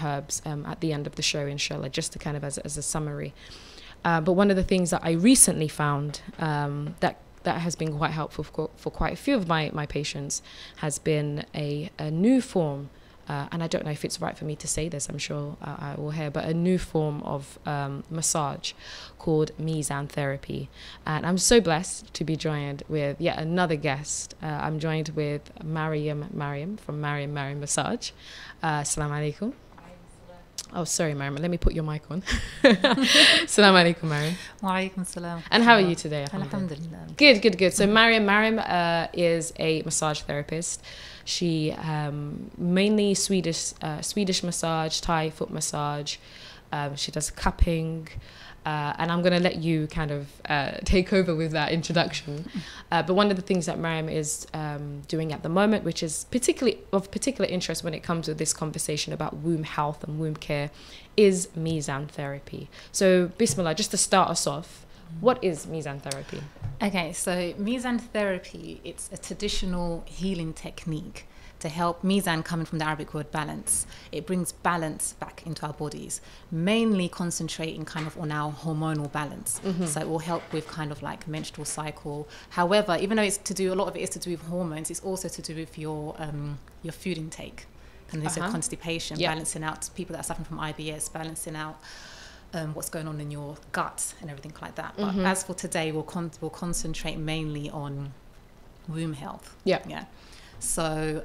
herbs at the end of the show, inshallah, just to kind of as a summary. But one of the things that I recently found that has been quite helpful for quite a few of my patients has been a new form, and I don't know if it's right for me to say this, I'm sure I will hear, but a new form of massage called Mizan therapy. And I'm so blessed to be joined with yet another guest. I'm joined with Mariam from Mariam Massage. Assalamu alaikum. Oh, sorry, Mariam. Let me put your mic on. Assalamu alaikum, Mariam. Wa alaikum salam. And how are you today? Alhamdulillah. Good. So Mariam is a massage therapist. She mainly Swedish massage, Thai foot massage. She does cupping. And I'm going to let you kind of take over with that introduction. But one of the things that Mariam is doing at the moment, which is of particular interest when it comes to this conversation about womb health and womb care, is Mizan therapy. So Bismillah, just to start us off, what is Mizan therapy? Okay, so Mizan therapy, it's a traditional healing technique to help. Mizan, coming from the Arabic word balance, it brings balance back into our bodies, mainly concentrating kind of on our hormonal balance. So it will help with kind of like menstrual cycle. However, even though a lot of it is to do with hormones, it's also to do with your food intake. And there's a constipation, balancing out people that are suffering from IBS, balancing out what's going on in your gut and everything like that. But as for today, we'll concentrate mainly on womb health. Yeah. So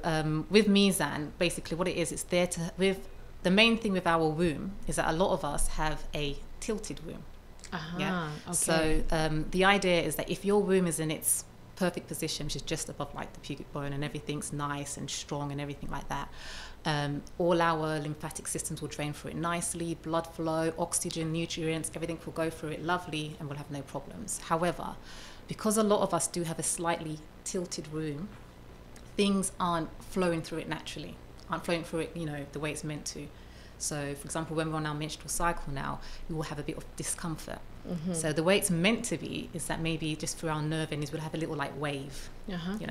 with Mizan, basically what it is, it's there the main thing with our womb is that a lot of us have a tilted womb. Okay. So the idea is that if your womb is in its perfect position, which is just above like the pubic bone, and everything's nice and strong and everything like that, all our lymphatic systems will drain through it nicely, blood flow, oxygen, nutrients, everything will go through it lovely and we'll have no problems. However, because a lot of us do have a slightly tilted womb, things aren't flowing through it naturally, aren't flowing through it, the way it's meant to. So, for example, when we're on our menstrual cycle now, we will have a bit of discomfort. So the way it's meant to be is that maybe just through our nerve endings, we'll have a little like wave,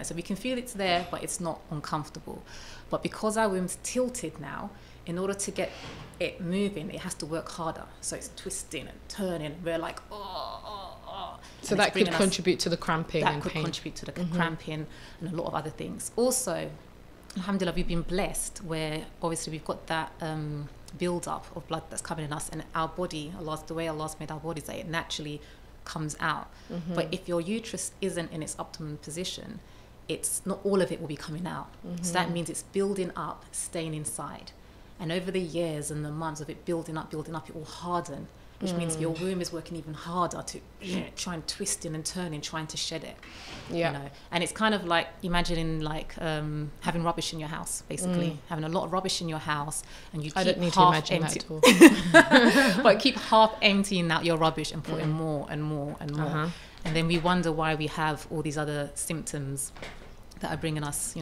so we can feel it's there, but it's not uncomfortable. But because our womb's tilted now, in order to get it moving, it has to work harder. So it's twisting and turning. We're like, oh. So that could contribute to the cramping and pain. That could contribute to the cramping and a lot of other things. Also, alhamdulillah, we've been blessed where obviously we've got that build-up of blood that's coming in us, and our body, the way Allah's made our bodies, that it naturally comes out. But if your uterus isn't in its optimum position, it's not all of it will be coming out. So that means it's building up, staying inside. And over the years and the months of it building up, it will harden, which means your womb is working even harder to try and twisting and turning, trying to shed it. And it's kind of like imagining like having rubbish in your house, basically having a lot of rubbish in your house, and you keep half empty. But keep half emptying out your rubbish and putting more and more and more. And then we wonder why we have all these other symptoms that are bringing us,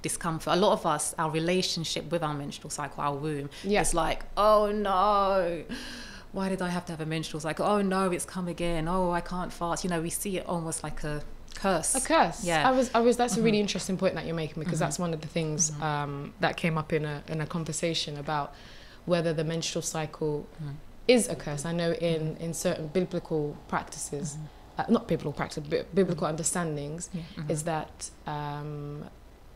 discomfort. A lot of us, our relationship with our menstrual cycle, our womb, is like, oh no, why did I have to have a menstrual cycle? Oh no, it's come again. Oh, I can't fast. We see it almost like a curse. A curse. Yeah. That's a really interesting point that you're making, because that's one of the things that came up in a conversation about whether the menstrual cycle is a curse. I know in certain biblical practices, not biblical practice, but biblical understandings, is that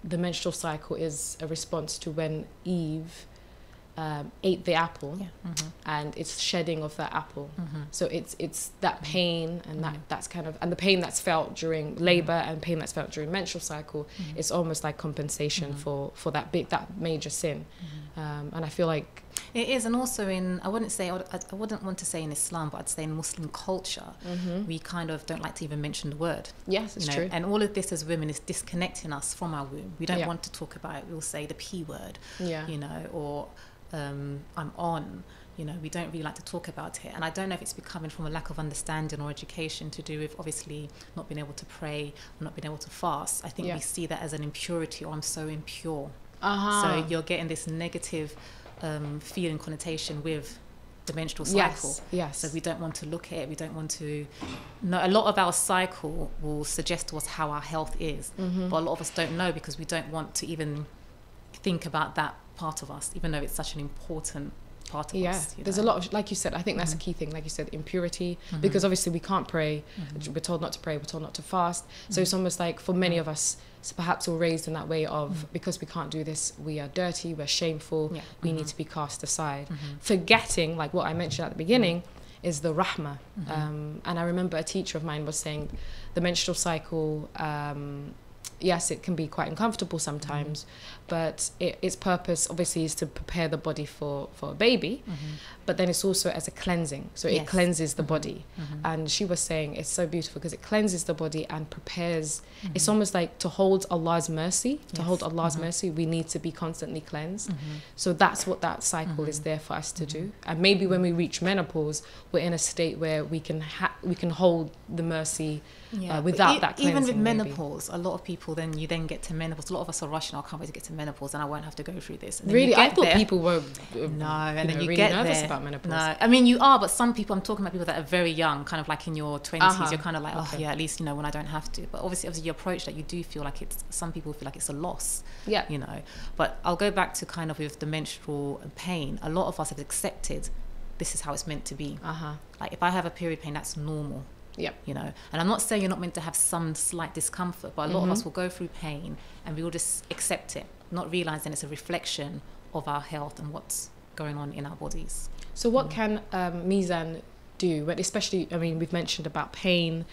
the menstrual cycle is a response to when Eve ate the apple, and it's shedding of that apple. So it's that pain and that's kind of, and the pain that's felt during labor and pain that's felt during menstrual cycle, it's almost like compensation for that major sin. And I feel like it is. And also I wouldn't want to say in Islam, but I'd say in Muslim culture, we kind of don't like to even mention the word. Yes, it's true. And all of this as women is disconnecting us from our womb. We don't want to talk about it. We'll say the P word, or I'm on. We don't really like to talk about it. And I don't know if it's coming from a lack of understanding or education to do with obviously not being able to pray or not being able to fast. I think we see that as an impurity, or I'm so impure. So you're getting this negative feeling connotation with the menstrual cycle. Yes. So we don't want to look at it. We don't want to know. A lot of our cycle will suggest to us how our health is, but a lot of us don't know because we don't want to even think about that part of us, even though it's such an important part of us. There's a lot of, like you said, I think that's a key thing, like you said, impurity, because obviously we can't pray, we're told not to pray, we're told not to fast, so it's almost like for many of us, so perhaps we're raised in that way of because we can't do this, we are dirty, we're shameful, we need to be cast aside, forgetting, like what I mentioned at the beginning, is the rahmah. And I remember a teacher of mine was saying the menstrual cycle, yes, it can be quite uncomfortable sometimes, but its purpose obviously is to prepare the body for a baby, but then it's also as a cleansing. So it cleanses the body. And she was saying it's so beautiful because it cleanses the body and prepares. It's almost like to hold Allah's mercy. To hold Allah's mercy, we need to be constantly cleansed. So that's what that cycle is there for us to do. And maybe when we reach menopause, we're in a state where we can hold the mercy without that cleansing. Even with menopause, a lot of people you then get to menopause. A lot of us are rushing. I can't wait to get to menopause, and I won't have to go through this. And really, I thought people were and then you really get nervous there. About menopause. No, I mean you are, but some people. I'm talking about people that are very young, kind of like in your 20s. You're kind of like, oh yeah, at least when I don't have to. But obviously you approach that, you do feel like it's. Some people feel like it's a loss. Yeah. But I'll go back to kind of with the menstrual pain. A lot of us have accepted this is how it's meant to be. Like if I have a period pain, that's normal. Yeah, and I'm not saying you're not meant to have some slight discomfort, but a lot of us will go through pain and we will just accept it, not realizing it's a reflection of our health and what's going on in our bodies. So what can Mizan do, when, especially, I mean, we've mentioned about pain,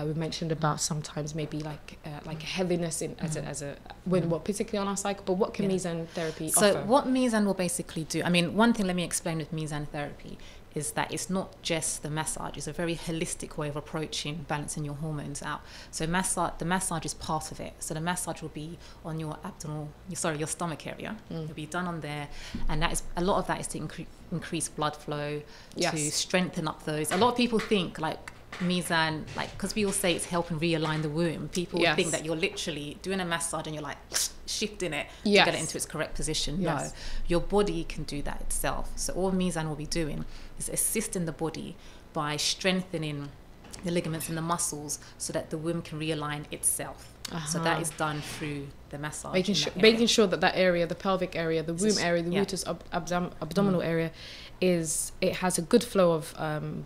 we've mentioned about sometimes maybe like heaviness in particularly on our cycle, but what can Mizan therapy offer? So what Mizan will basically do, I mean, one thing, let me explain with Mizan therapy, is that it's not just the massage. It's a very holistic way of approaching balancing your hormones out. So the massage is part of it. So the massage will be on your your stomach area. It'll be done on there, and that is a lot of that is to increase blood flow, to strengthen up those. A lot of people think like Mizan, like, because we all say it's helping realign the womb. People think that you're literally doing a massage and you're like shifting it to get it into its correct position. No, your body can do that itself. So all Mizan will be doing is assisting the body by strengthening the ligaments and the muscles so that the womb can realign itself. So that is done through the massage. Making sure that area, the pelvic area, the womb area, the uterus abdominal area, it has a good flow of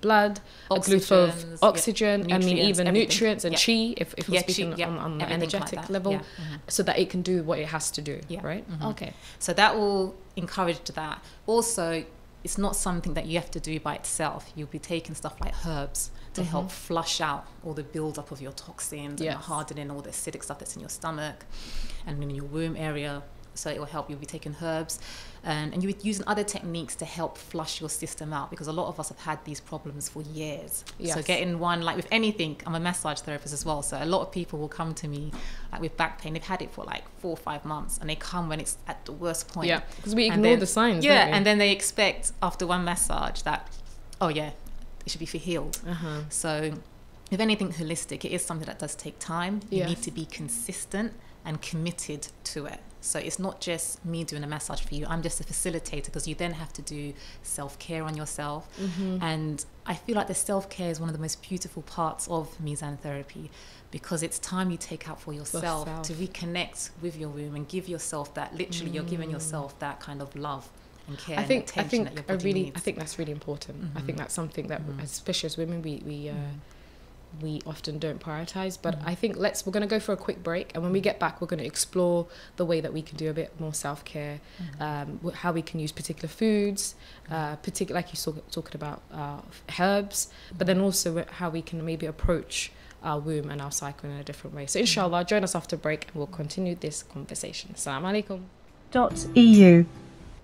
blood, a good flow of oxygen, I mean even nutrients and chi, if we're speaking on the energetic level, so that it can do what it has to do, right? Okay. So that will encourage that. Also, it's not something that you have to do by itself. You'll be taking stuff like herbs to help flush out all the build-up of your toxins and hardening all the acidic stuff that's in your stomach and in your womb area. So it will help. You'll be taking herbs and you'll be using other techniques to help flush your system out, because a lot of us have had these problems for years. So getting one, like with anything, I'm a massage therapist as well, so a lot of people will come to me like with back pain. They've had it for like 4 or 5 months and they come when it's at the worst point. Yeah, because we ignore the signs. Yeah, and then they expect after one massage that, it should be healed. So with anything holistic, it is something that does take time. You need to be consistent and committed to it. So it's not just me doing a massage for you. I'm just a facilitator, because you then have to do self-care on yourself. And I feel like the self-care is one of the most beautiful parts of Mizan therapy, because it's time you take out for yourself to reconnect with your womb and give yourself that, literally you're giving yourself that kind of love and care and attention that your body needs. I think that's really important. I think that's something that, especially as women, we often don't prioritize. But I think we're going to go for a quick break, and when we get back, we're going to explore the way that we can do a bit more self-care, how we can use particular foods, particular, like you talking about herbs, but then also how we can maybe approach our womb and our cycle in a different way. So inshallah, join us after break and we'll continue this conversation. Assalamu alaikum. .eu.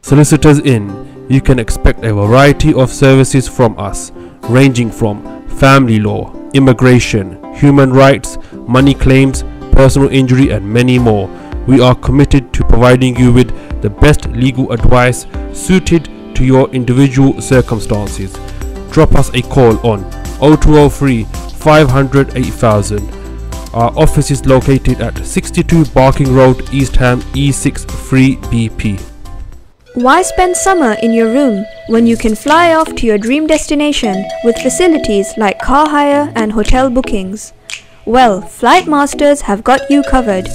Solicitors In. You can expect a variety of services from us, ranging from family law, immigration, human rights, money claims, personal injury and many more. We are committed to providing you with the best legal advice suited to your individual circumstances. Drop us a call on 0203 500 8000. Our office is located at 62 Barking Road, East Ham, E6 3BP. Why spend summer in your room when you can fly off to your dream destination with facilities like car hire and hotel bookings? Well, Flight Masters have got you covered.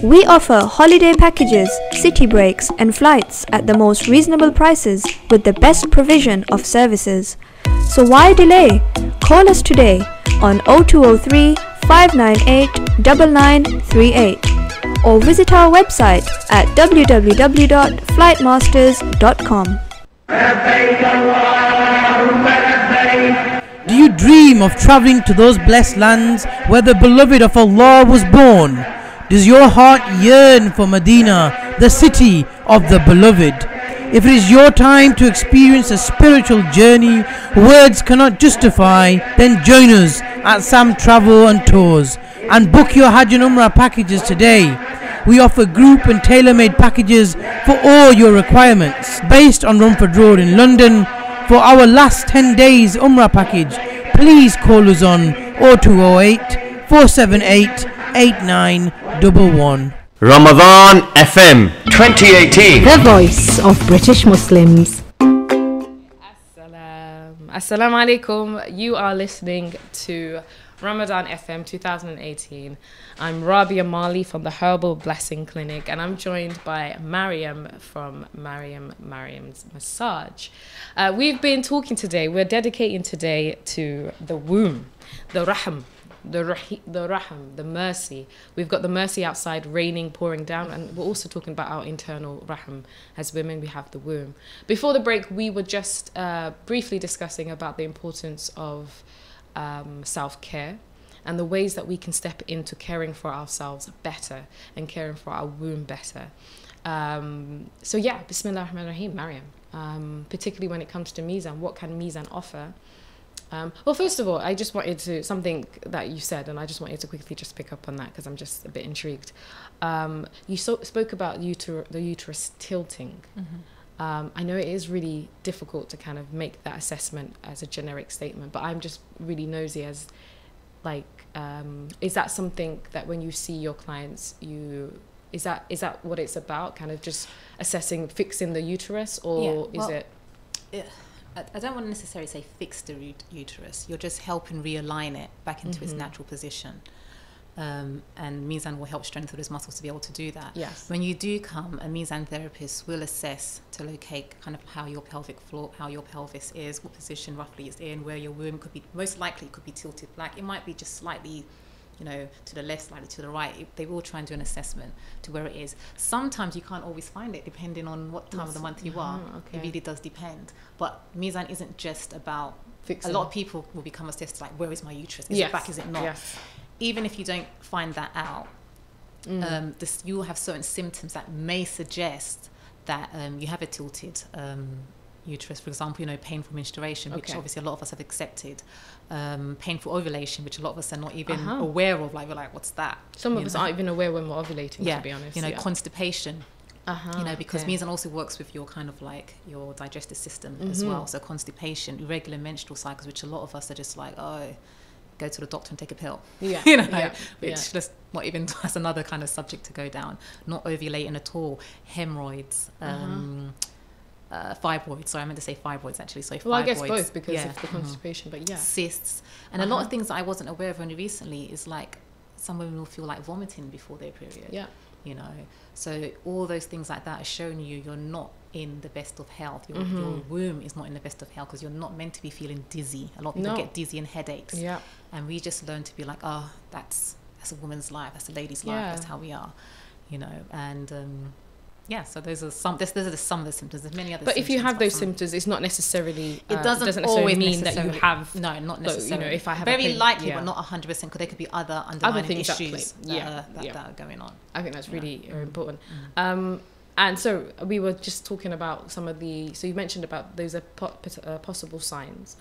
We offer holiday packages, city breaks, and flights at the most reasonable prices with the best provision of services. So why delay? Call us today on 0203 598 9938 or visit our website at www.flightmasters.com. Do you dream of travelling to those blessed lands where the beloved of Allah was born? Does your heart yearn for Medina, the city of the beloved? If it is your time to experience a spiritual journey words cannot justify, then join us at Sam Travel and Tours and book your Hajj and Umrah packages today. We offer group and tailor-made packages for all your requirements. Based on Rumford Road in London, for our last 10 days Umrah package, please call us on 0208 478 8911. Ramadan FM 2018. The voice of British Muslims. Assalamu alaikum. You are listening to Ramadan FM 2018. I'm Rabia Mali from the Herbal Blessing Clinic, and I'm joined by Mariam from Mariam's Massage. We've been talking today, we're dedicating today to the womb, the rahim, the mercy. We've got the mercy outside, raining, pouring down, and we're also talking about our internal rahim. As women, we have the womb. Before the break, we were just briefly discussing about the importance of self-care and the ways that we can step into caring for ourselves better and caring for our womb better. So yeah, Bismillah ar-Rahman ar-Rahim, Mariam. Particularly when it comes to Mizan, what can Mizan offer? Well, first of all, I just wanted to, something that you said, and I just wanted to quickly just pick up on that because I'm just a bit intrigued. You spoke about the uterus tilting. Mm-hmm. I know it is really difficult to kind of make that assessment as a generic statement, but I'm just really nosy as, like, is that something that when you see your clients, is that what it's about? Kind of just assessing, fixing the uterus, or is it? I don't want to necessarily say fix the uterus. You're just helping realign it back into its natural position. And Mizan will help strengthen those muscles to be able to do that. Yes. When you do come, a Mizan therapist will assess to locate kind of how your pelvic floor, how your pelvis is, what position roughly it's in, where your womb could be, most likely could be tilted back. It might be just slightly, to the left, slightly to the right. They will try and do an assessment to where it is. Sometimes you can't always find it depending on what time of the month you are. Okay. It really does depend. But Mizan isn't just about fixing. A lot of people will become obsessed, like, where is my uterus? Is it back, is it not? Yes. Even if you don't find that out, you will have certain symptoms that may suggest that you have a tilted uterus. For example, painful menstruation, which obviously a lot of us have accepted. Painful ovulation, which a lot of us are not even aware of. Like, we're like, what's that? Some of us aren't even aware when we're ovulating, to be honest. Constipation. Because Mizan also works with your kind of like your digestive system as well. So constipation, irregular menstrual cycles, which a lot of us are just like, go to the doctor and take a pill. Which just not even, that's another kind of subject to go down. Not ovulating at all. Hemorrhoids, fibroids. Sorry, I meant to say fibroids actually. So well, fibroids, I guess both because of the constipation, but cysts, and a lot of things that I wasn't aware of only recently is like some women will feel like vomiting before their period. So all those things like that are showing you're not in the best of health. Your womb is not in the best of health because you're not meant to be feeling dizzy. A lot of people get dizzy and headaches. And we just learn to be like, that's a woman's life, that's a lady's life, that's how we are, and so those are some of the symptoms. There's many other but symptoms. If you have those symptoms, it's not necessarily it doesn't necessarily always mean that you have not necessarily. If I have very likely but not 100% because there could be other underlying issues that are going on. I think that's really important. And so we were just talking about some of the, so you mentioned about those are possible signs,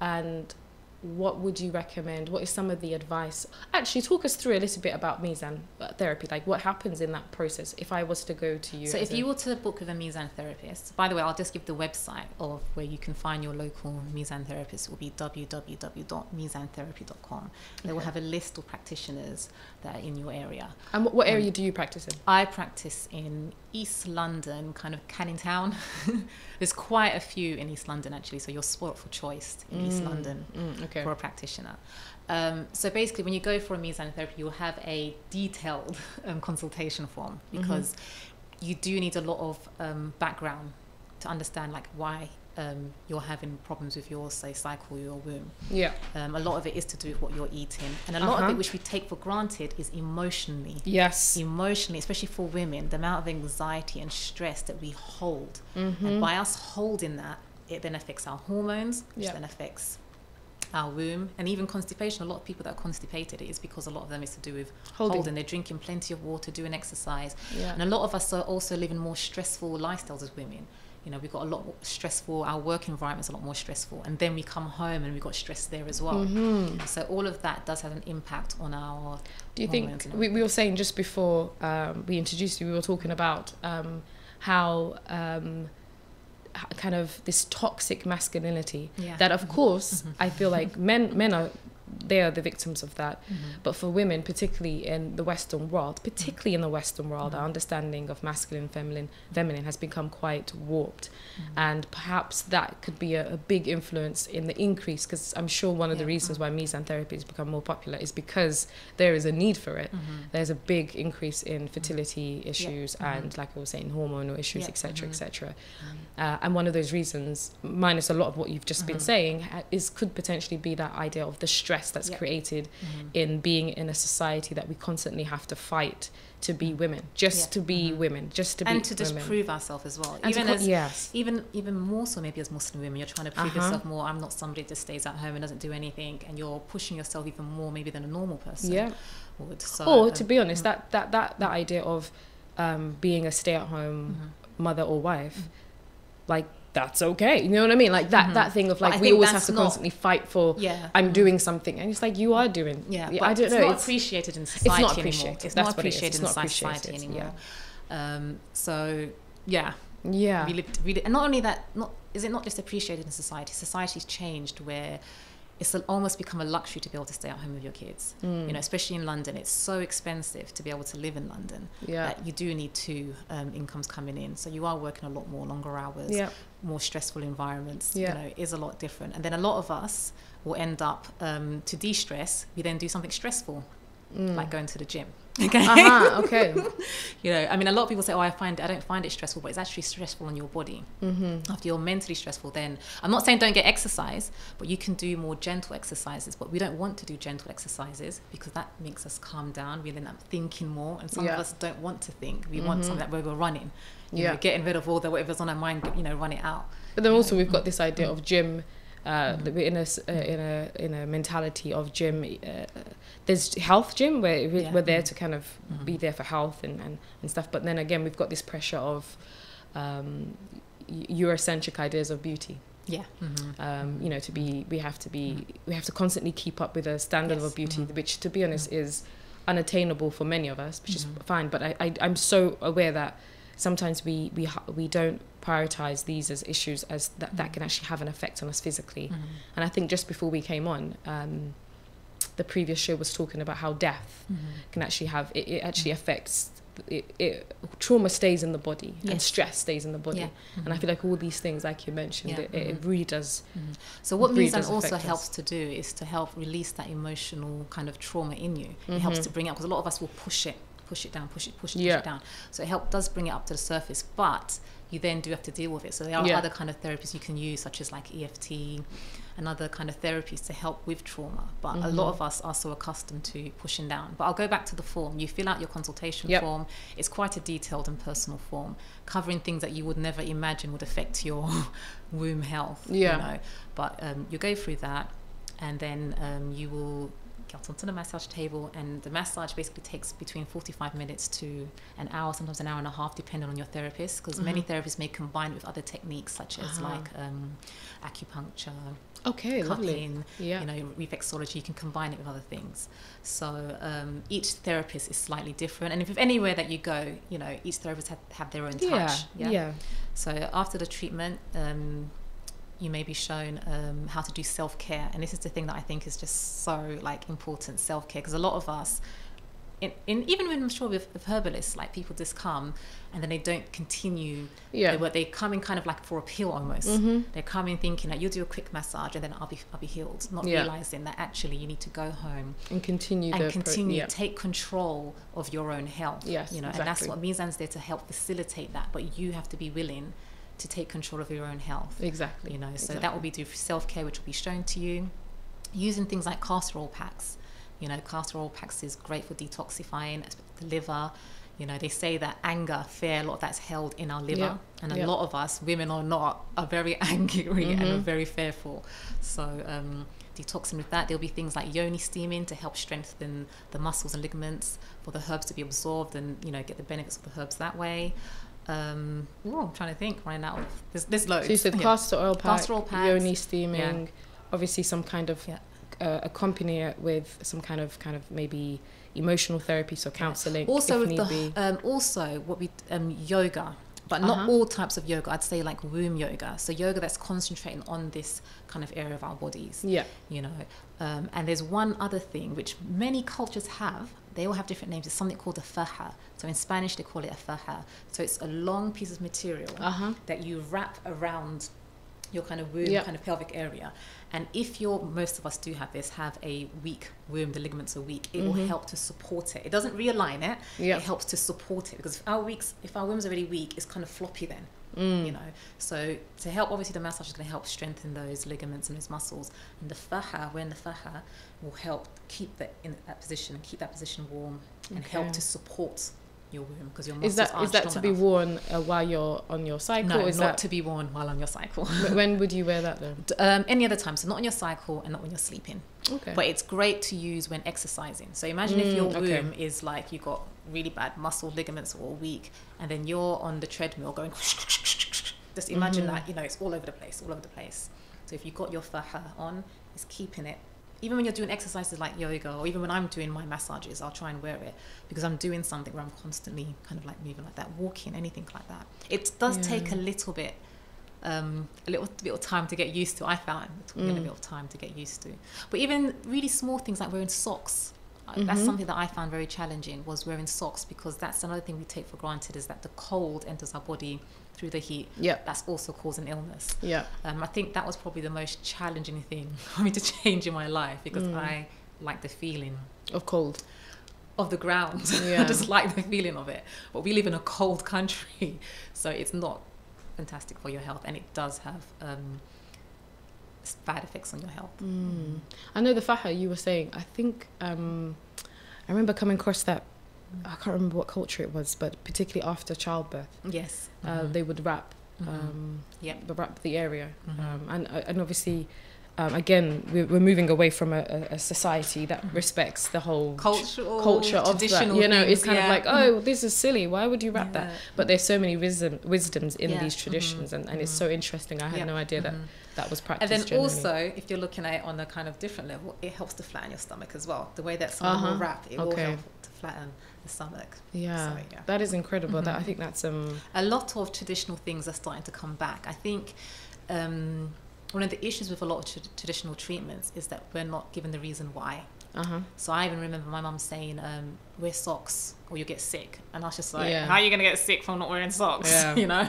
and what would you recommend? What is some of the advice? Actually, talk us through a little bit about Mizan therapy. Like, what happens in that process if I was to go to you? So if you were to book with a Mizan therapist, by the way, I'll just give the website of where you can find your local Mizan therapist. It will be www.mizantherapy.com. They will have a list of practitioners that are in your area. And what area do you practice in? I practice in East London, kind of Canning Town. There's quite a few in East London, actually, so you're spoilt for choice in East London. Okay. for a practitioner. So basically, when you go for a Mizan therapy, you'll have a detailed consultation form, because you do need a lot of background to understand like why you're having problems with your, say, cycle, your womb. Yeah. A lot of it is to do with what you're eating, and a lot of it, which we take for granted, is emotionally. Yes. Emotionally, especially for women, the amount of anxiety and stress that we hold, and by us holding that, it then affects our hormones, which then affects our womb, and even constipation. A lot of people that are constipated, it is because a lot of them is to do with holding. They're drinking plenty of water, doing exercise, and a lot of us are also living more stressful lifestyles as women. You know, we've got a lot more stressful, our work environment's a lot more stressful, and then we come home and we've got stress there as well. So all of that does have an impact on our Do you think, we were saying just before we introduced you, we were talking about how kind of this toxic masculinity that, of course, I feel like men are, they are the victims of that. But for women, particularly in the Western world, our understanding of masculine and feminine has become quite warped. And perhaps that could be a big influence in the increase, because I'm sure one of the reasons why Mizan therapy has become more popular is because there is a need for it. There's a big increase in fertility issues and, like I was saying, hormonal issues, etc., etc. And one of those reasons, minus a lot of what you've just been saying, could potentially be that idea of the stress that's created in being in a society that we constantly have to fight to be women, to be women, just to be and to just women. prove ourselves as well. And even more so maybe as Muslim women, you're trying to prove yourself more. I'm not somebody that stays at home and doesn't do anything, and you're pushing yourself even more maybe than a normal person would. So, or to be honest, that idea of being a stay-at-home mother or wife, like, that's okay, you know what I mean? Like that thing of like, we always have to constantly fight for I'm doing something, and it's like, you are doing but I don't know, it's not appreciated in society it's not anymore. appreciated. It's That's not what it is. appreciated It's in not society appreciated, anymore. So really, and not only that, is it not just appreciated in society's changed, where it's almost become a luxury to be able to stay at home with your kids. You know, especially in London, it's so expensive to be able to live in London that you do need two incomes coming in. So you are working a lot more longer hours, more stressful environments. You know, it is a lot different. And then a lot of us will end up to de-stress. We then do something stressful, like going to the gym. Okay. You know, I mean, a lot of people say, "Oh, I don't find it stressful," but it's actually stressful on your body. After you're mentally stressful, then I'm not saying don't get exercise, but you can do more gentle exercises. But we don't want to do gentle exercises because that makes us calm down. We end up thinking more, and some of us don't want to think. We want something that where we're running, you know, getting rid of all the whatever's on our mind, you know, run it out. But then also we've got this idea of gym. We're in a mentality of gym. There's health gym where we're there to kind of be there for health and stuff. But then again, we've got this pressure of Eurocentric ideas of beauty. You know, we have to constantly keep up with a standard of beauty, which, to be honest, is unattainable for many of us, which is fine. But I'm so aware that sometimes we don't prioritize these as issues as that can actually have an effect on us physically. And I think just before we came on, the previous show was talking about how death can actually have it actually affects trauma stays in the body and stress stays in the body. And I feel like all these things, like you mentioned, it really does. So what Mizan also helps to do is to help release that emotional kind of trauma in you. It helps to bring it up, because a lot of us will push it down, push it down. So it does bring it up to the surface, but you then do have to deal with it. So there are other kind of therapies you can use, such as like EFT and other kind of therapies to help with trauma. But a lot of us are so accustomed to pushing down. But I'll go back to the form. You fill out your consultation form. It's quite a detailed and personal form, covering things that you would never imagine would affect your womb health. You know? But you go through that, and then you will get onto the massage table, and the massage basically takes between 45 minutes to an hour, sometimes an hour and a half, depending on your therapist, because many therapists may combine it with other techniques such as like acupuncture, cupping, you know, reflexology. You can combine it with other things. So each therapist is slightly different, and if anywhere that you go, you know, each therapist have their own touch. So after the treatment, you may be shown how to do self-care, and this is the thing that I think is just so like important, self-care, because a lot of us even when I'm sure with herbalists, like people just come and then they don't continue. Yeah. They come in kind of like for a pill almost. Mm-hmm. They come in thinking that you'll do a quick massage and then I'll be healed, not realizing that actually you need to go home and continue take control of your own health. Yes, you know, exactly. and that's what Mizan's there to help facilitate that. But you have to be willing to take control of your own health. Exactly. You know, so that will be through self-care, which will be shown to you, using things like castor oil packs. You know, castor oil packs is great for detoxifying the liver. You know, they say that anger, fear, a lot of that's held in our liver. And a lot of us, women or not, are very angry and are very fearful. So detoxing with that. There'll be things like yoni steaming to help strengthen the muscles and ligaments, for the herbs to be absorbed and, you know, get the benefits of the herbs that way. I'm trying to think right now. There's loads. So you said castor oil pack, yoni steaming, Yeah. Obviously some kind of accompany it with some kind of maybe emotional therapy, so counselling. Also if with need the be. also what we yoga, but not all types of yoga. I'd say like womb yoga. So yoga that's concentrating on this kind of area of our bodies. Yeah. You know, and there's one other thing which many cultures have. They all have different names. It's something called a faja. So in Spanish they call it a faja. So it's a long piece of material that you wrap around your kind of womb, kind of pelvic area. And if most of us do have a weak womb, the ligaments are weak, it will help to support it. It doesn't realign it, it helps to support it, because if our womb's already weak, it's kind of floppy then, you know. So to help, obviously the massage is going to help strengthen those ligaments and those muscles. And the faja, when the faja will help keep that in that position and keep that position warm and help to support your womb, because your muscles aren't is that strong to be enough. worn while you're on your cycle? No, or is not that to be worn while on your cycle. When would you wear that then? Any other time, so not on your cycle and not when you're sleeping. Okay. But it's great to use when exercising. So imagine if your womb is like you got really bad muscle ligaments or weak, and then you're on the treadmill going. Just imagine that, you know, it's all over the place. So if you got your faja on, it's keeping it. Even when you're doing exercises like yoga, or even when I'm doing my massages, I'll try and wear it, because I'm doing something where I'm constantly kind of like moving like that, walking, anything like that. It does take a little bit of time to get used to. I found it took me a little bit of time to get used to. But even really small things like wearing socks, that's something that I found very challenging, was wearing socks, because that's another thing we take for granted, is that the cold enters our body through the heat. That's also causing illness. I think that was probably the most challenging thing for me to change in my life, because I like the feeling of cold, of the ground. I just like the feeling of it. But we live in a cold country, so it's not fantastic for your health, and it does have bad effects on your health. I know the faja you were saying, I think I remember coming across that. I can't remember what culture it was, but particularly after childbirth, they would wrap wrap the area, and obviously again we're moving away from a society that respects the whole culture of that, you know. It's kind of like, oh, this is silly, why would you wrap that? But there's so many wisdoms in these traditions, and it's so interesting. I had no idea that was practiced. And then generally. also, if you're looking at it on a kind of different level, it helps to flatten your stomach as well. The way that someone will wrap, it will help to flatten the stomach. That is incredible. That I think that's a lot of traditional things are starting to come back. I think one of the issues with a lot of traditional treatments is that we're not given the reason why. So I even remember my mum saying, wear socks or you'll get sick. And I was just like, how are you going to get sick from not wearing socks? You know,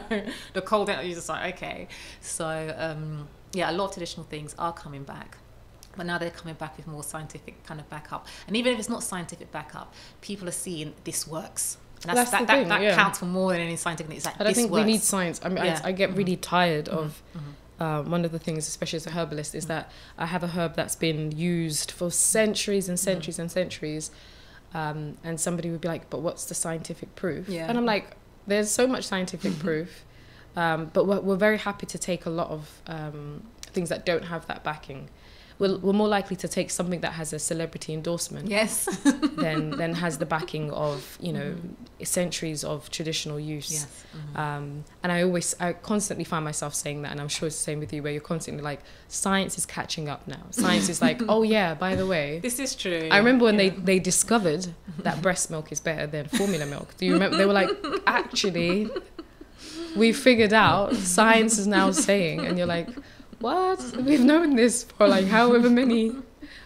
the cold, you're just like, okay. So a lot of traditional things are coming back. But now they're coming back with more scientific kind of backup. And even if it's not scientific backup, people are seeing this works. And that counts for more than any scientific. It's like, I think works. we need science. I mean, I get really tired of one of the things, especially as a herbalist, is that I have a herb that's been used for centuries and centuries and centuries, and somebody would be like, but what's the scientific proof? And I'm like, there's so much scientific proof, but we're very happy to take a lot of things that don't have that backing. We're more likely to take something that has a celebrity endorsement than has the backing of, you know, centuries of traditional use. And I constantly find myself saying that, and I'm sure it's the same with you, where you're constantly like, science is catching up now. Science is like, oh yeah, by the way, this is true. I remember when they discovered that breast milk is better than formula milk. Do you remember? They were like, actually, we figured out, science is now saying, and you're like, what? We've known this for like however many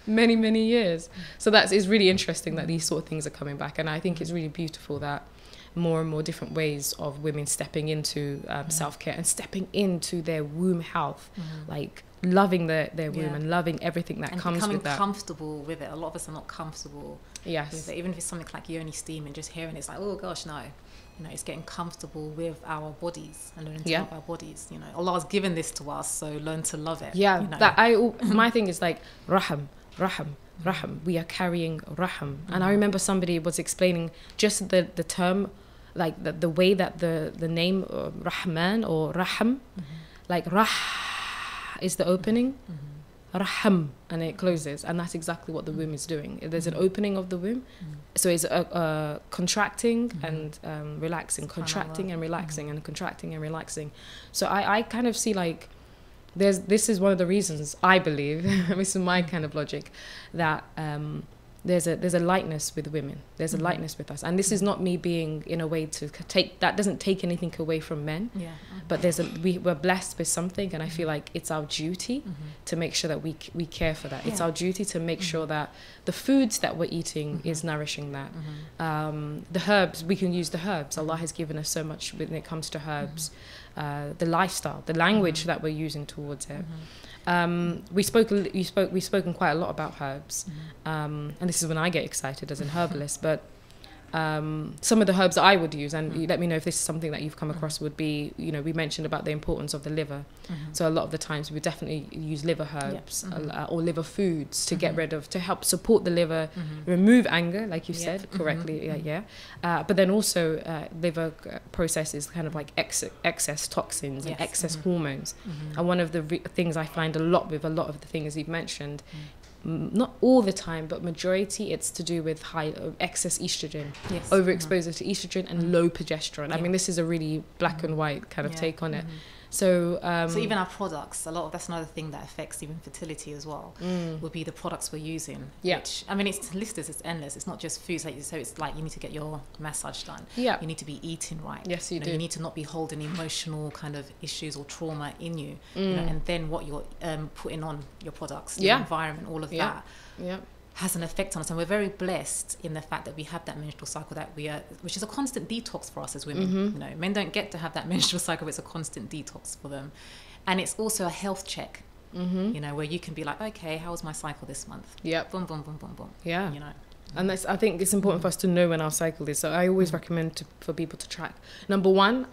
many, many years. So it's really interesting that these sort of things are coming back. And I think it's really beautiful that more and more different ways of women stepping into self-care and stepping into their womb health, like loving their womb and loving everything that comes with that. And becoming comfortable with it. A lot of us are not comfortable with it. Even if it's something like yoni steam and just hearing it's like, oh gosh, no. You know, it's getting comfortable with our bodies and learning to love our bodies. You know, Allah's given this to us, so learn to love it. Yeah, you know? My thing is like raham. We are carrying raham. And I remember somebody was explaining just the term, like the way that the name Rahman or Raham, like Rah is the opening, Raham, and it closes, and that's exactly what the womb is doing. There's an opening of the womb, so it's contracting and relaxing, contracting and relaxing, and contracting and relaxing. So I kind of see like this is one of the reasons I believe, this is my kind of logic, that there's a lightness with women. There's a lightness with us, and this is not me being in a way to take that doesn't take anything away from men. Yeah. But we're blessed with something, and I feel like it's our duty to make sure that we care for that. It's our duty to make sure that the foods that we're eating is nourishing that. The herbs, we can use the herbs. Allah has given us so much when it comes to herbs. The lifestyle, the language that we're using towards it. We've spoken quite a lot about herbs, and this is when I get excited as an herbalist, but some of the herbs that I would use, and you let me know if this is something that you've come across, would be, you know, we mentioned about the importance of the liver. So a lot of the times we would definitely use liver herbs or liver foods to get rid of, to help support the liver, remove anger, like you said correctly, but then also liver processes kind of like excess toxins and excess hormones. And one of the things I find a lot of the things you've mentioned, not all the time, but majority, it's to do with high excess estrogen, overexposure to estrogen and low progesterone. I mean, this is a really black and white kind of take on it. So even our products, that's another thing that affects even fertility as well, would be the products we're using. Which, I mean, it's listed, it's endless. It's not just foods. So it's like you need to get your massage done. You need to be eating right. Yes, you do. You need to not be holding emotional kind of issues or trauma in you. You know, and then what you're putting on your products, your environment, all of that. Has an effect on us, and we're very blessed in the fact that we have that menstrual cycle which is a constant detox for us as women. You know, men don't get to have that menstrual cycle, but it's a constant detox for them, and it's also a health check. You know, where you can be like, okay, how was my cycle this month? Boom, boom, boom, boom, boom. You know. And I think it's important for us to know when our cycle is. So I always recommend for people to track. Number one,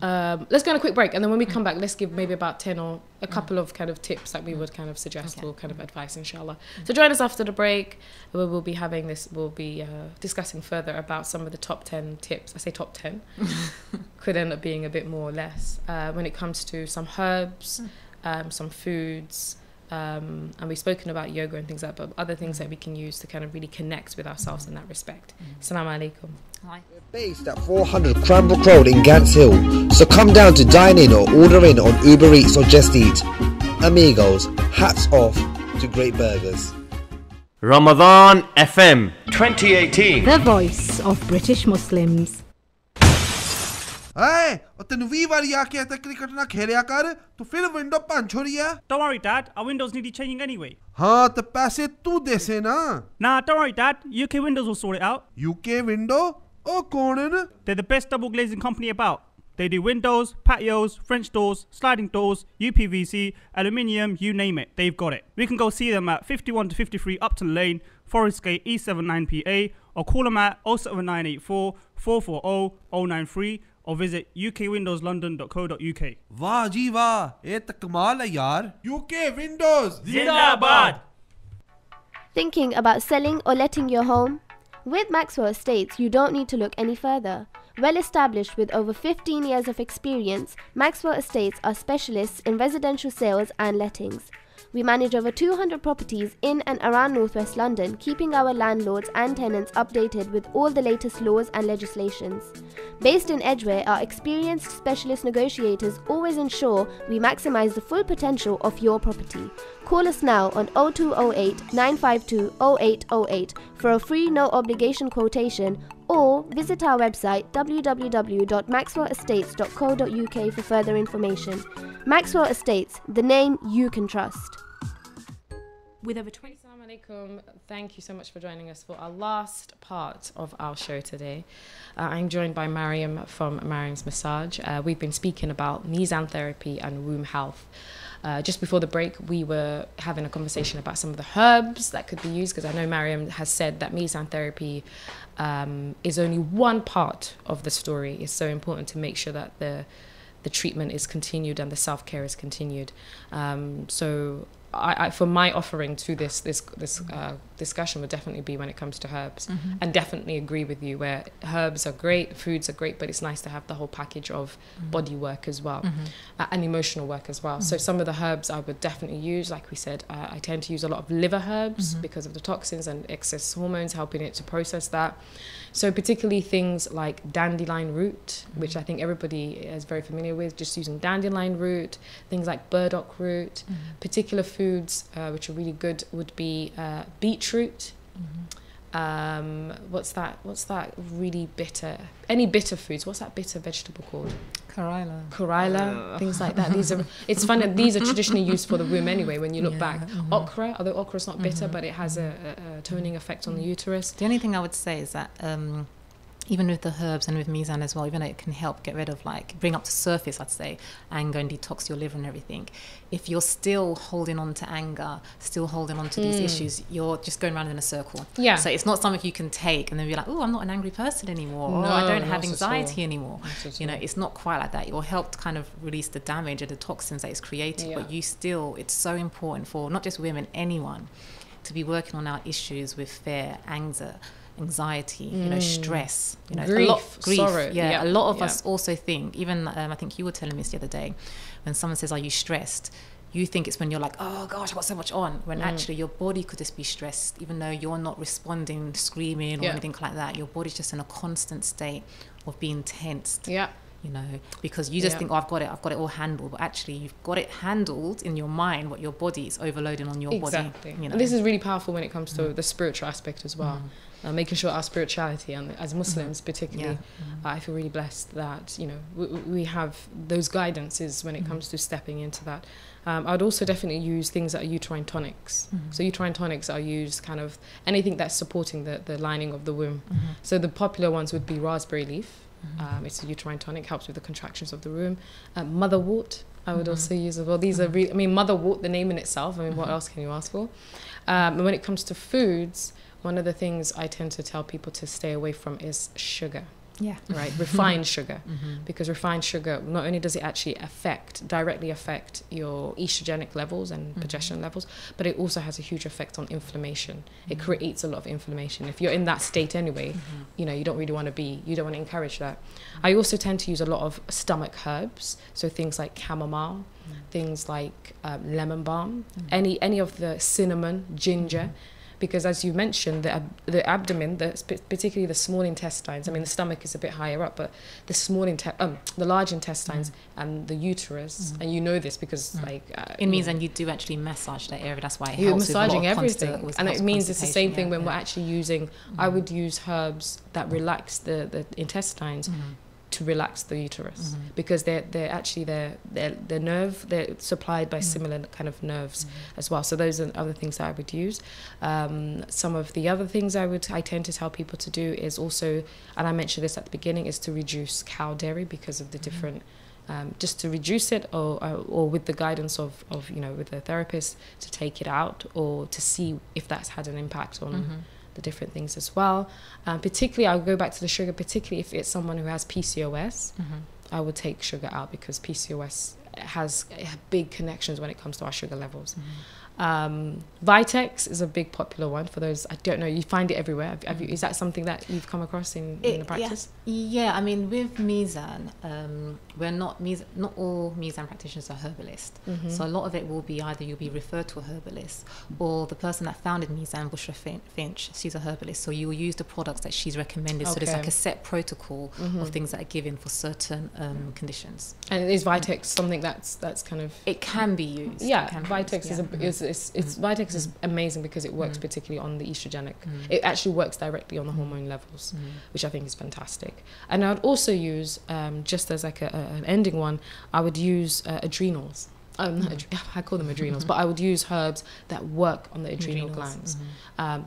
let's go on a quick break, and then when we come back, let's give maybe about 10 or a couple of kind of tips that we would kind of suggest or kind of advice, inshallah. So join us after the break. We'll be discussing further about some of the top 10 tips. I say top 10. Could end up being a bit more or less when it comes to some herbs, some foods, and we've spoken about yoga and things like that, but other things that we can use to kind of really connect with ourselves in that respect. Assalamu alaikum. Hi. We're based at 400 Cranbrook Road in Gants Hill, so come down to dine in or order in on Uber Eats or Just Eat. Amigos, hats off to great burgers. Ramadan FM 2018. The voice of British Muslims. Hey, ਤੈਨੂੰ 20 ਵਾਰੀ ਆ ਕੇ cricket ਨਾ ਖੇਲਿਆ ਕਰ ਤੂੰ ਫਿਰ window ਪੰਚ ਹੋ ਰਹੀ ਹੈ Don't worry dad, our windows need changing anyway. ਹਾਂ ਤੇ ਪੈਸੇ ਤੂੰ ਦੇਸੇ ਨਾ Nah, don't worry dad, UK Windows will sort it out. UK window ਉਹ ਕੌਣ ਹਨ They're the best double glazing company about. They do windows, patios, French doors, sliding doors, UPVC, aluminium, you name it, they've got it. We can go see them at 51 to 53 Upton Lane, Forest Gate E79PA, or call them at 07984 440 093 or visit ukwindowslondon.co.uk. ਵਾਹ ਜੀ ਵਾਹ ਇਹ ਤਾਂ ਕਮਾਲ ਹੈ ਯਾਰ UK Windows Zindabad. Thinking about selling or letting your home? With Maxwell Estates, you don't need to look any further. Well established with over 15 years of experience, Maxwell Estates are specialists in residential sales and lettings. We manage over 200 properties in and around northwest London, keeping our landlords and tenants updated with all the latest laws and legislations. Based in Edgware, our experienced specialist negotiators always ensure we maximise the full potential of your property. Call us now on 0208 952 0808 for a free no obligation quotation, or visit our website www.maxwellestates.co.uk for further information. Maxwell Estates, the name you can trust. with over 20... Assalamu alaikum. Thank you so much for joining us for our last part of our show today. I'm joined by Mariam from Mariam's Massage. We've been speaking about Mizan therapy and womb health. Just before the break, we were having a conversation about some of the herbs that could be used, because I know Mariam has said that Mizan therapy is only one part of the story. It's so important to make sure that the treatment is continued and the self-care is continued. So I for my offering to this discussion would definitely be when it comes to herbs, and definitely agree with you where herbs are great, foods are great, but it's nice to have the whole package of body work as well, and emotional work as well. So some of the herbs I would definitely use, like we said, I tend to use a lot of liver herbs because of the toxins and excess hormones, helping it to process that. So particularly things like dandelion root, which I think everybody is very familiar with, just using dandelion root, things like burdock root. Particular foods which are really good would be beetroot. What's that really bitter? Any bitter foods? What's that bitter vegetable called? Corilla, things like that. It's fun that these are traditionally used for the womb anyway. When you look back, okra, although okra is not bitter, but it has a toning effect on the uterus. The only thing I would say is that even with the herbs and with Mizan as well, even though it can help get rid of, like, bring up to surface, I'd say, anger and detox your liver and everything, if you're still holding on to anger, still holding on to these issues, you're just going around in a circle. Yeah. So it's not something you can take and then be like, oh, I'm not an angry person anymore, or I don't have anxiety anymore. You know, it's not quite like that. You'll help to kind of release the damage and the toxins that it's created, but it's so important for not just women, anyone, to be working on our issues with fear, anger, anxiety, you know, stress, you know, grief, sorrow. A lot of us also think, even I think you were telling me this the other day, when someone says, are you stressed? You think it's when you're like, oh gosh, I've got so much on, when actually your body could just be stressed, even though you're not responding, screaming or anything like that. Your body's just in a constant state of being tensed. You know, because you just think, oh, I've got it all handled, but actually you've got it handled in your mind, what your body is overloading on your body. You know? And this is really powerful when it comes to the spiritual aspect as well. Making sure our spirituality, and as Muslims particularly, I feel really blessed that, you know, we have those guidances when it comes to stepping into that. I'd also definitely use things that are uterine tonics. So uterine tonics are used kind of anything that's supporting the lining of the womb. So the popular ones would be raspberry leaf. It's a uterine tonic, helps with the contractions of the womb. Motherwort, I would also use as well. These are really, I mean, motherwort, the name in itself, I mean, what else can you ask for? And when it comes to foods, one of the things I tend to tell people to stay away from is sugar. Right, refined sugar, because refined sugar, not only does it actually directly affect your estrogenic levels and progesterone levels, but it also has a huge effect on inflammation. It creates a lot of inflammation. If you're in that state anyway, you know, you don't want to encourage that. I also tend to use a lot of stomach herbs, so things like chamomile, things like lemon balm, any of the cinnamon, ginger. Because as you mentioned, the abdomen, particularly the small intestines, I mean, the stomach is a bit higher up, but the large intestines and the uterus, and you know this because it means, and you do actually massage that area. That's why it you're helps massaging with everything, and it means it's the same thing when we're actually using. I would use herbs that relax the intestines to relax the uterus, because they're supplied by similar kind of nerves as well. So those are other things that I would use. Some of the other things I tend to tell people to do is also, and I mentioned this at the beginning, is to reduce cow dairy because of the different just to reduce it, or with the guidance of you know, with the therapist, to take it out or to see if that's had an impact on the different things as well. Particularly, I'll go back to the sugar, particularly if it's someone who has PCOS, I would take sugar out, because PCOS has big connections when it comes to our sugar levels. Vitex is a big popular one for those. I don't know, you find it everywhere. Is that something that you've come across in the practice? Yeah, I mean, with Mizan, not all Mizan practitioners are herbalists. So a lot of it will be either you'll be referred to a herbalist, or the person that founded Mizan, Bushra Finch, she's a herbalist. So you will use the products that she's recommended. So there's like a set protocol of things that are given for certain conditions. And is Vitex something that's kind of... It can be used. Yeah, Vitex Vitex is amazing because it works particularly on the estrogenic. It actually works directly on the hormone levels, which I think is fantastic. And I would also use, just as like an ending one, I would use adrenals. I call them adrenals, but I would use herbs that work on the adrenal glands.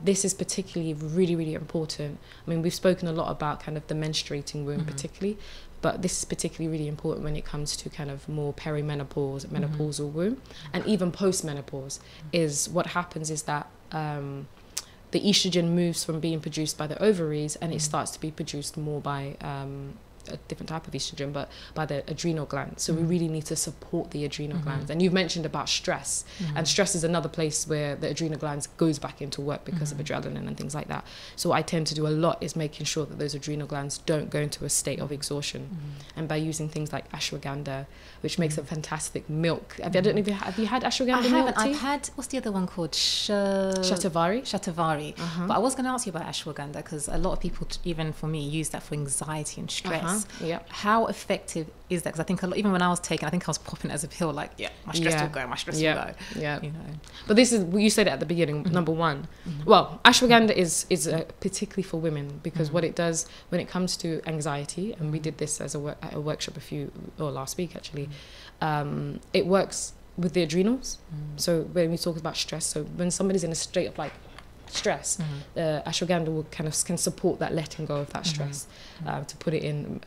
This is particularly really, really important. I mean, we've spoken a lot about kind of the menstruating wound particularly, but this is particularly really important when it comes to kind of more perimenopause, menopausal womb, and even post-menopause. Is what happens is that the estrogen moves from being produced by the ovaries and it starts to be produced more by a different type of estrogen, but by the adrenal glands. So we really need to support the adrenal glands. And you've mentioned about stress, and stress is another place where the adrenal glands goes back into work because of adrenaline and things like that. So what I tend to do a lot is making sure that those adrenal glands don't go into a state of exhaustion, and by using things like ashwagandha, which makes a fantastic milk. I don't know if have you had ashwagandha milk tea? I've had, what's the other one called? Shatavari. But I was going to ask you about ashwagandha, because a lot of people, even for me, use that for anxiety and stress. How effective is that? Because I think even when I was taking, I think I was popping it as a pill, like, my stress will go, my stress will go. You know. But this is, you said it at the beginning, number one. Well, ashwagandha is particularly for women, because what it does when it comes to anxiety, and we did this as at a workshop last week actually, it works with the adrenals. So when we talk about stress, so when somebody's in a state of like stress, ashwagandha can support that letting go of that stress, to put it in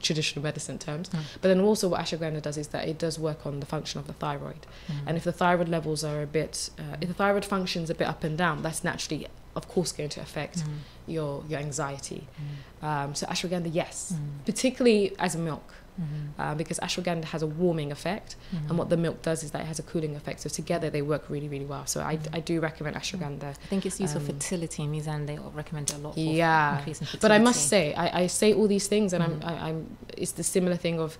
traditional medicine terms. But then also what ashwagandha does is that it does work on the function of the thyroid, and if the thyroid levels are a bit if the thyroid functions a bit up and down, that's naturally of course going to affect your anxiety. So ashwagandha, yes, particularly as a milk. Because ashwagandha has a warming effect, and what the milk does is that it has a cooling effect. So together they work really, really well. So I do recommend ashwagandha. I think it's used for fertility. Mizan, they recommend it a lot for increasing fertility. But I must say, I say all these things, and I'm it's the similar thing of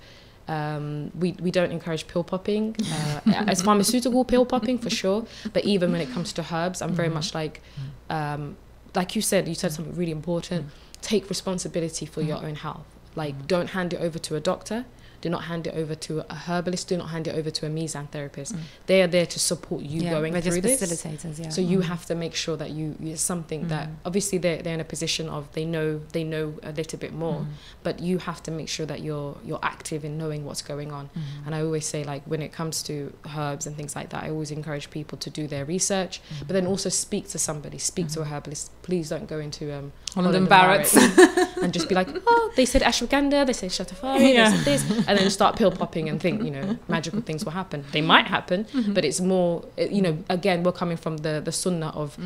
we don't encourage pill popping as pharmaceutical pill popping for sure. But even when it comes to herbs, I'm very much like you said something really important. Take responsibility for your own health. Like, don't hand it over to a doctor. Do not hand it over to a herbalist. Do not hand it over to a Mizan therapist. They are there to support you going through this. Facilitators, So you have to make sure that it's something that obviously they're in a position of they know a little bit more, but you have to make sure that you're active in knowing what's going on. And I always say, like, when it comes to herbs and things like that, I always encourage people to do their research, but then also speak to somebody, speak to a herbalist. Please don't go into Holland & Barrett's and just be like, oh, they said ashwagandha, they said shatavari, they said this, and then start pill popping and think, magical things will happen. They might happen, but it's more, again, we're coming from the sunnah of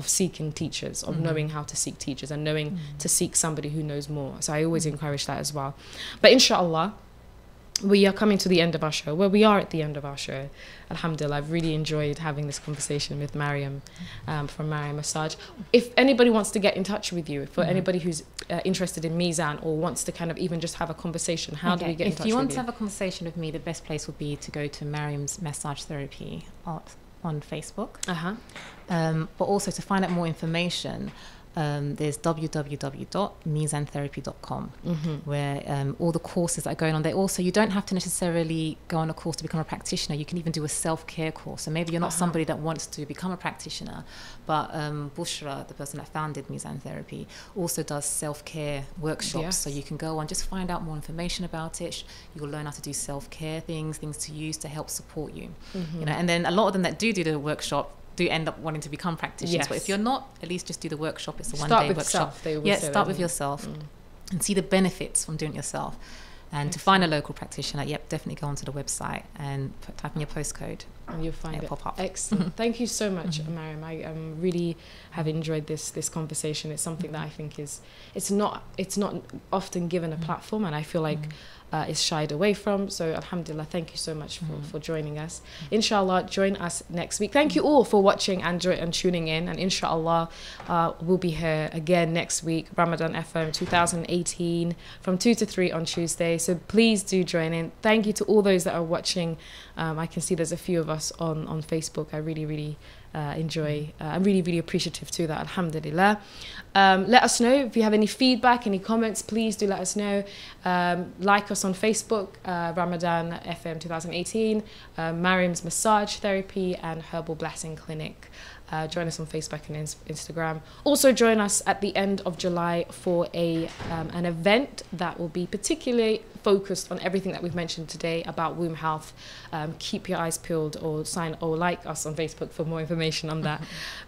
seeking teachers, of knowing how to seek teachers and knowing to seek somebody who knows more. So I always encourage that as well. But inshallah, we are coming to the end of our show. Well, we are at the end of our show. Alhamdulillah, I've really enjoyed having this conversation with Mariam from Mariam Massage. If anybody wants to get in touch with you, for anybody who's interested in Mizan or wants to kind of even just have a conversation, how do we get in touch with you? If you want to have a conversation with me, the best place would be to go to Mariam's Massage Therapy on Facebook. But also to find out more information, there's www.mizantherapy.com, where all the courses that are going on there. Also, you don't have to necessarily go on a course to become a practitioner. You can even do a self-care course. So maybe you're not somebody that wants to become a practitioner, but Bushra, the person that founded Mizan Therapy, also does self-care workshops. So you can go on, just find out more information about it. You'll learn how to do self-care things to use to help support you. And then a lot of them that do the workshop do end up wanting to become practitioners. But if you're not, at least just do the workshop. It's a one-day workshop. Start with yourself and see the benefits from doing it yourself. And to find a local practitioner, definitely go onto the website and type in your postcode. And you'll find it. Pop up. Excellent. Thank you so much, Mariam. I really have enjoyed this conversation. It's something that I think it's not often given a platform, and I feel like is shied away from. So alhamdulillah, thank you so much for joining us. Inshallah, join us next week. Thank you all for watching and tuning in, and inshallah we'll be here again next week, Ramadan FM 2018 from 2 to 3 on Tuesday. So please do join in. Thank you to all those that are watching. I can see there's a few of us on Facebook. I really enjoy. I'm really appreciative to that. Alhamdulillah. Let us know if you have any feedback, any comments. Please do let us know. Like us on Facebook, Ramadan FM 2018, Mariam's Massage Therapy, and Herbal Blessing Clinic. Join us on Facebook and Instagram. Also join us at the end of July for an event that will be particularly focused on everything that we've mentioned today about womb health, keep your eyes peeled or sign or like us on Facebook for more information on that.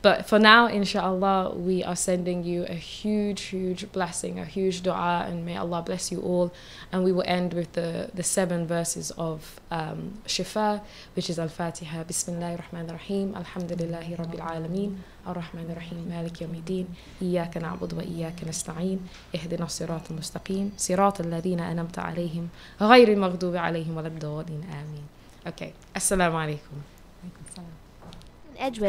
But for now, inshallah, we are sending you a huge blessing, a huge dua, and may Allah bless you all. And we will end with the 7 verses of Shifa, which is Al-Fatiha. Bismillahir Rahmanir Rahim. Alhamdulillahi Rabbil Alameen. Ar-Rahmanir Rahim. Malik Yawmiddin. Iyyaka na'budu wa iyyaka nasta'in. Ihdina as-siratal mustaqim. Siratal ladhina an'amta alayhim. Ghayri maghdubi alayhim wa lad-dallin. Ameen. Okay. Assalamu alaikum. Edgeworth.